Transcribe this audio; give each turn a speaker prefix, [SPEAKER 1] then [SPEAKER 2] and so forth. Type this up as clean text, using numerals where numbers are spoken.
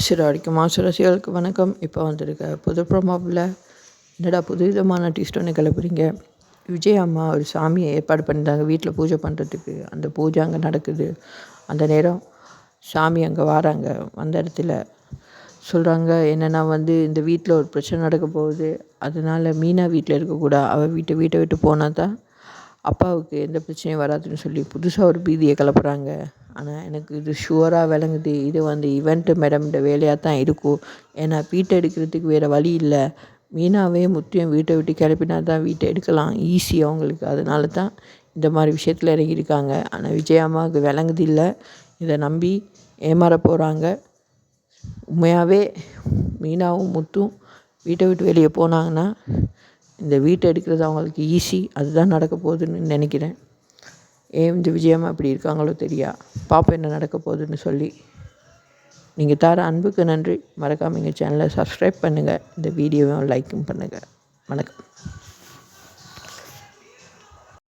[SPEAKER 1] சிறாடிக்கு மாசு ரசிகர்களுக்கு வணக்கம். இப்போ வந்திருக்க புது ப்ரோமோவில் என்னடா புது விதமான ட்விஸ்ட் ஒன்று கிளப்புறீங்க. விஜய் அம்மா ஒரு சாமியை ஏற்பாடு பண்ணியிருந்தாங்க வீட்டில் பூஜை பண்ணுறதுக்கு. அந்த பூஜை அங்கே நடக்குது. அந்த நேரம் சாமி அங்கே வராங்க. வந்த இடத்துல சொல்கிறாங்க என்னென்னா இந்த வீட்டில் ஒரு பிரச்சனை நடக்க போகுது. அதனால் மீனா வீட்டில் இருக்கக்கூடாது, அவள் வீட்டை விட்டு போனால் தான் அப்பாவுக்கு எந்த பிரச்சனையும் வராதுன்னு சொல்லி புதுசாக ஒரு பீதியை கிளப்புறாங்க. ஆனால் எனக்கு இது ஷுவராக விளங்குது, இது ஈவெண்ட்டு மேடம்கிட்ட வேலையாக தான் இருக்கும். ஏன்னா வீட்டை எடுக்கிறதுக்கு வேறு வழி இல்லை. மீனாவே முத்தியும் வீட்டை விட்டு கிளப்பினா தான் வீட்டை எடுக்கலாம் ஈஸி அவங்களுக்கு. அதனால தான் இந்த மாதிரி விஷயத்தில் இறங்கியிருக்காங்க. ஆனால் விஜய் அம்மாவுக்கு விளங்குது இல்லை, இதை நம்பி ஏமாற போகிறாங்க. உண்மையாகவே மீனாவும் முத்தும் வீட்டை விட்டு வெளியே போனாங்கன்னா இந்த வீட்டை எடுக்கிறது அவங்களுக்கு ஈஸி. அதுதான் நடக்க போகுதுன்னு நினைக்கிறேன். ஏன் இந்த விஜயம்மா இப்படி இருக்காங்களோ தெரியா. பாப்பா என்ன நடக்க போகுதுன்னு சொல்லி. நீங்கள் தர அன்புக்கு நன்றி. மறக்காமல் எங்கள் சேனலை சப்ஸ்கிரைப் பண்ணுங்கள். இந்த வீடியோவும் லைக்கும் பண்ணுங்கள். வணக்கம்.